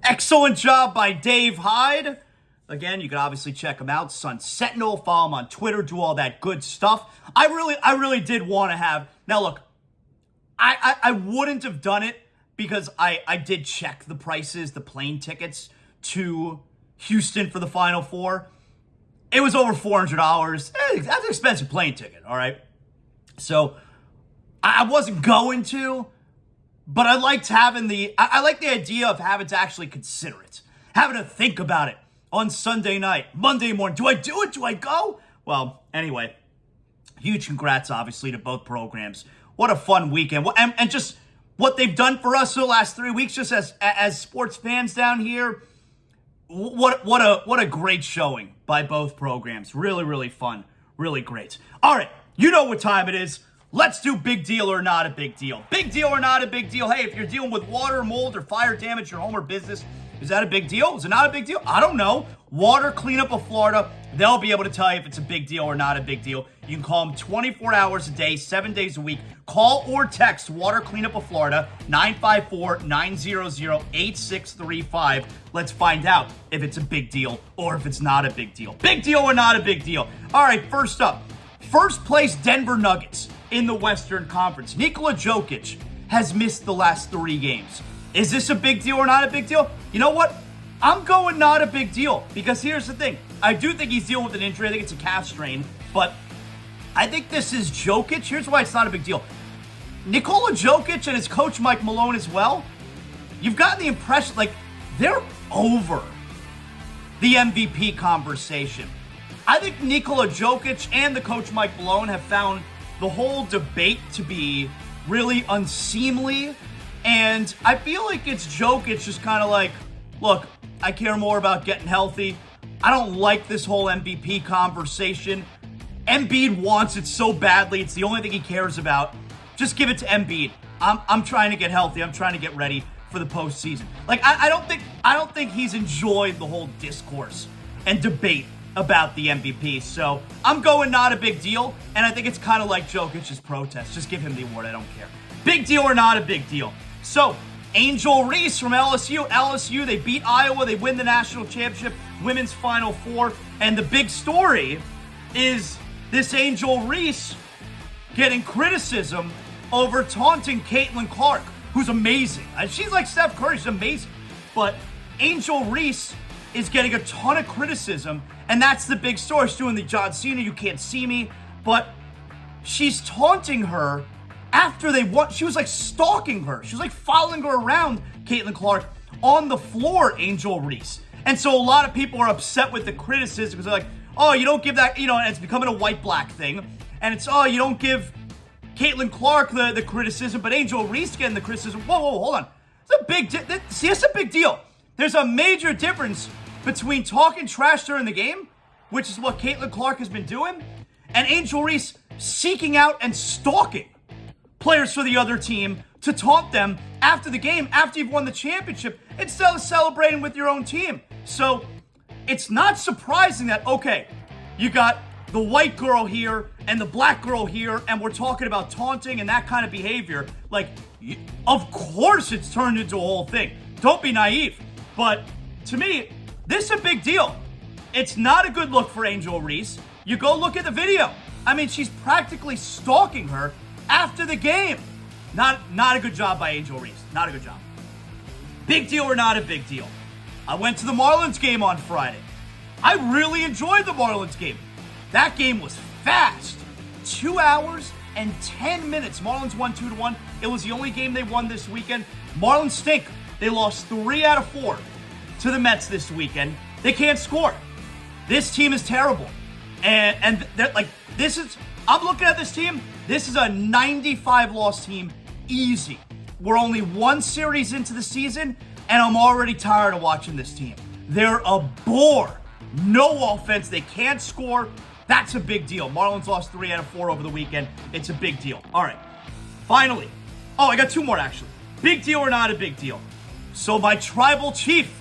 Excellent job by Dave Hyde. Again, you can obviously check him out. Sun Sentinel, follow him on Twitter, do all that good stuff. I really did want to have... Now, look, I wouldn't have done it because I did check the prices, the plane tickets to Houston for the Final Four. It was over $400. That's an expensive plane ticket, all right? So I wasn't going to, but I liked having I like the idea of having to actually consider it, having to think about it on Sunday night, Monday morning. Do I do it? Do I go? Well, anyway, huge congrats, obviously, to both programs. What a fun weekend. And just what they've done for us for the last 3 weeks, just as sports fans down here. What a great showing by both programs. Really, really fun. Really great. All right, you know what time it is. Let's do big deal or not a big deal. Big deal or not a big deal. Hey, if you're dealing with water, mold, or fire damage your home or business, is that a big deal? Is it not a big deal? I don't know. Water Cleanup of Florida, they'll be able to tell you if it's a big deal or not a big deal. You can call them 24 hours a day, 7 days a week. Call or text Water Cleanup of Florida, 954-900-8635. Let's find out if it's a big deal or if it's not a big deal. Big deal or not a big deal? All right, first up, first place Denver Nuggets in the Western Conference. Nikola Jokic has missed the last 3 games. Is this a big deal or not a big deal? You know what? I'm going not a big deal because here's the thing. I do think he's dealing with an injury. I think it's a calf strain, but I think this is Jokic. Here's why it's not a big deal. Nikola Jokic and his coach Mike Malone as well, you've gotten the impression like they're over the MVP conversation. I think Nikola Jokic and the coach Mike Malone have found the whole debate to be really unseemly, and I feel like it's Jokic just kind of like, look, I care more about getting healthy. I don't like this whole MVP conversation. Embiid wants it so badly. It's the only thing he cares about. Just give it to Embiid. I'm trying to get healthy. I'm trying to get ready for the postseason. Like I don't think he's enjoyed the whole discourse and debate about the MVP. So I'm going not a big deal, and I think it's kind of like Jokic's protest. Just give him the award. I don't care. Big deal or not a big deal? So Angel Reese from LSU, they beat Iowa. They win the national championship, women's Final Four. And the big story is this Angel Reese getting criticism over taunting Caitlin Clark, who's amazing. She's like Steph Curry. She's amazing. But Angel Reese is getting a ton of criticism, and that's the big story. She's doing the John Cena, you can't see me. But she's taunting her after they won. She was like stalking her. She was like following her around, Caitlin Clark, on the floor, Angel Reese. And so a lot of people are upset with the criticism because they're like, oh, you don't give that, and it's becoming a white-black thing. And it's, oh, you don't give Caitlin Clark the criticism, but Angel Reese getting the criticism. Whoa, hold on. It's a big deal. There's a major difference between talking trash during the game, which is what Caitlin Clark has been doing, and Angel Reese seeking out and stalking players for the other team to taunt them after the game, after you've won the championship, instead of celebrating with your own team. So it's not surprising that, okay, you got the white girl here and the black girl here, and we're talking about taunting and that kind of behavior. Like, of course it's turned into a whole thing. Don't be naive. But to me, this is a big deal. It's not a good look for Angel Reese. You go look at the video. I mean, she's practically stalking her after the game. Not a good job by Angel Reese. Not a good job. Big deal or not a big deal? I went to the Marlins game on Friday. I really enjoyed the Marlins game. That game was fast. 2 hours and 10 minutes. Marlins won 2-1. It was the only game they won this weekend. Marlins stink. They lost 3 out of 4 to the Mets this weekend. They can't score. This team is terrible. And they're like, I'm looking at this team. This is a 95-loss team, easy. We're only 1 series into the season, and I'm already tired of watching this team. They're a bore. No offense. They can't score. That's a big deal. Marlins lost 3 out of 4 over the weekend. It's a big deal. All right. Finally. Oh, I got 2 more, actually. Big deal or not a big deal? So my tribal chief,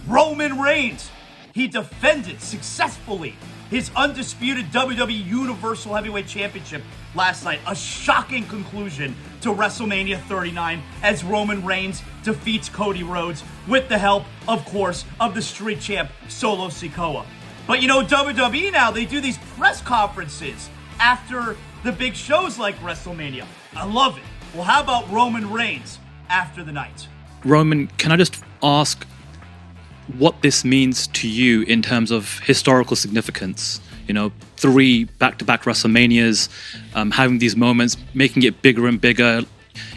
Roman Reigns, he defended successfully his undisputed WWE Universal Heavyweight Championship last night. A shocking conclusion to WrestleMania 39 as Roman Reigns defeats Cody Rhodes with the help, of course, of the Street Champ Solo Sikoa. But you know, WWE now, they do these press conferences after the big shows like WrestleMania. I love it. Well, how about Roman Reigns after the night? Roman, can I just ask what this means to you in terms of historical significance? You know, 3 back-to-back WrestleManias, having these moments, making it bigger and bigger.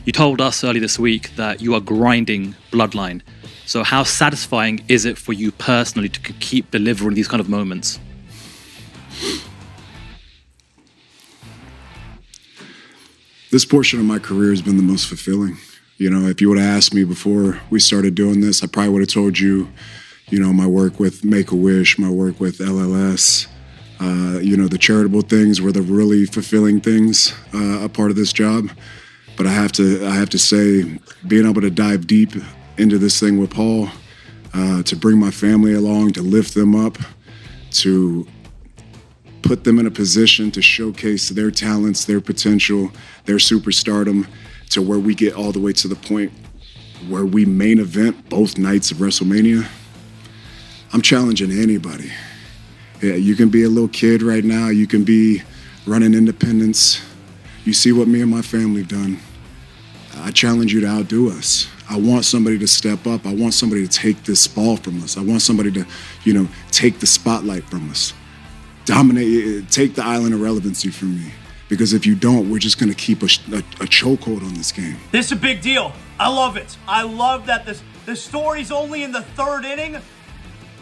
You told us earlier this week that you are grinding Bloodline. So how satisfying is it for you personally to keep delivering these kind of moments? This portion of my career has been the most fulfilling. You know, if you would have asked me before we started doing this, I probably would have told you, you know, my work with Make-A-Wish, my work with LLS, you know, the charitable things were the really fulfilling things, a part of this job. But I have to say, being able to dive deep into this thing with Paul, to bring my family along, to lift them up, to put them in a position to showcase their talents, their potential, their superstardom, to where we get all the way to the point where we main event both nights of WrestleMania. I'm challenging anybody. Yeah, you can be a little kid right now. You can be running independence. You see what me and my family have done. I challenge you to outdo us. I want somebody to step up. I want somebody to take this ball from us. I want somebody to, you know, take the spotlight from us. Dominate, take the island of relevancy from me. Because if you don't, we're just going to keep a chokehold on this game. This is a big deal. I love it. I love that the story's only in the 3rd inning.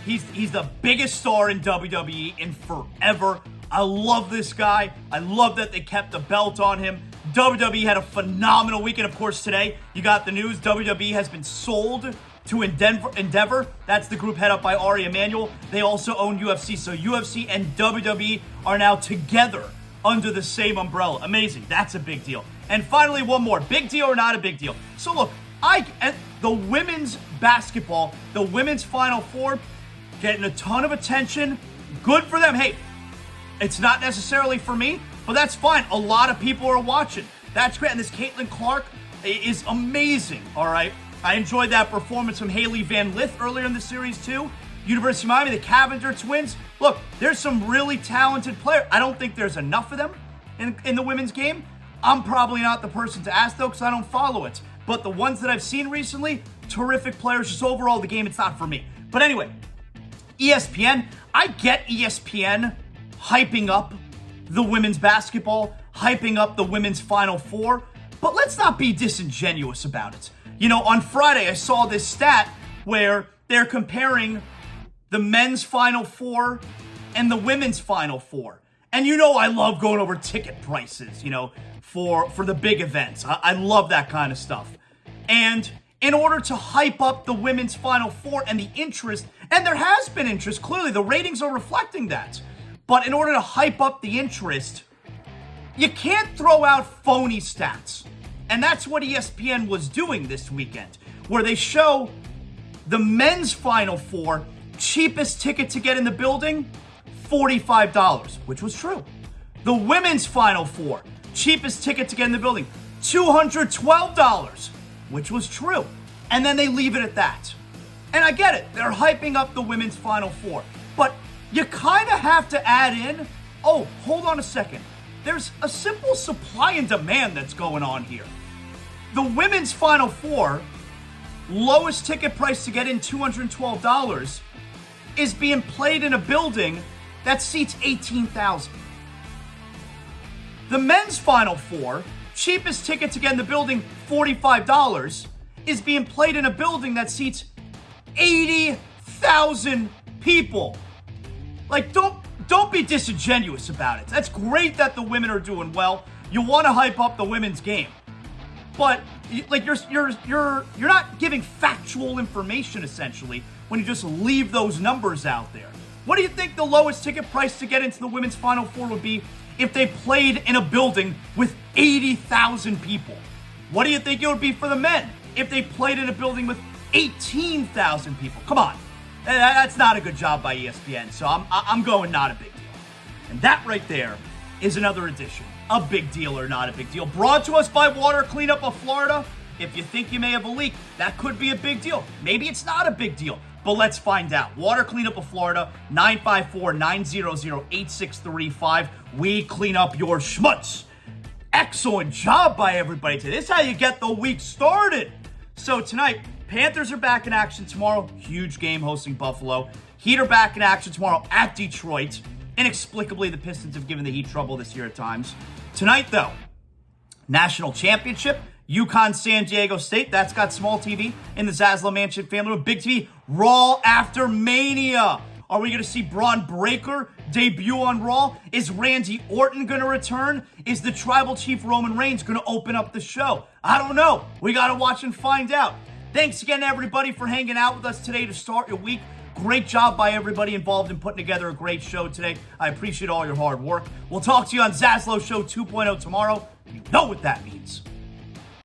He's the biggest star in WWE in forever. I love this guy. I love that they kept the belt on him. WWE had a phenomenal weekend. Of course, today you got the news. WWE has been sold to Endeavor. That's the group head up by Ari Emanuel. They also own UFC. So UFC and WWE are now together under the same umbrella. Amazing. That's a big deal. And finally, one more. Big deal or not a big deal? So look, the women's basketball, the women's Final Four, getting a ton of attention. Good for them. Hey, it's not necessarily for me, but that's fine. A lot of people are watching. That's great. And this Caitlin Clark is amazing, all right? I enjoyed that performance from Haley Van Lith earlier in the series, too. University of Miami, the Cavendish twins. Look, there's some really talented players. I don't think there's enough of them in the women's game. I'm probably not the person to ask, though, because I don't follow it. But the ones that I've seen recently, terrific players. Just overall, the game, it's not for me. But anyway, ESPN, I get ESPN hyping up the women's basketball, hyping up the women's Final Four, but let's not be disingenuous about it. You know, on Friday, I saw this stat where they're comparing the men's Final Four and the women's Final Four. And you know I love going over ticket prices, you know, for the big events. I love that kind of stuff. And in order to hype up the women's Final Four and the interest, and there has been interest, clearly the ratings are reflecting that. But in order to hype up the interest, you can't throw out phony stats. And that's what ESPN was doing this weekend, where they show the men's Final Four, cheapest ticket to get in the building, $45, which was true. The women's Final Four, cheapest ticket to get in the building, $212, which was true. And then they leave it at that. And I get it, they're hyping up the women's Final Four. But you kind of have to add in, oh, hold on a second. There's a simple supply and demand that's going on here. The women's Final Four, lowest ticket price to get in, $212, is being played in a building that seats 18,000. The men's Final Four, cheapest ticket to get in the building, $45, is being played in a building that seats 80,000 people. Like, don't be disingenuous about it. That's great that the women are doing well. You want to hype up the women's game. But like you're not giving factual information essentially when you just leave those numbers out there. What do you think the lowest ticket price to get into the women's Final Four would be if they played in a building with 80,000 people? What do you think it would be for the men if they played in a building with 18,000 people? Come on, that's not a good job by ESPN. So I'm going not a big deal. And that right there is another edition. A big deal or not a big deal. Brought to us by Water Cleanup of Florida. If you think you may have a leak, that could be a big deal. Maybe it's not a big deal, but let's find out. Water Cleanup of Florida, 954-900-8635. We clean up your schmutz. Excellent job by everybody today. This is how you get the week started. So tonight, Panthers are back in action tomorrow. Huge game hosting Buffalo. Heat are back in action tomorrow at Detroit. Inexplicably, the Pistons have given the Heat trouble this year at times. Tonight, though, National Championship, UConn San Diego State. That's got small TV in the ZASLOW Mansion family room. Big TV, Raw after Mania. Are we going to see Braun Breaker debut on Raw? Is Randy Orton going to return? Is the Tribal Chief Roman Reigns going to open up the show? I don't know. We got to watch and find out. Thanks again, everybody, for hanging out with us today to start your week. Great job by everybody involved in putting together a great show today. I appreciate all your hard work. We'll talk to you on ZASLOW Show 2.0 tomorrow. You know what that means.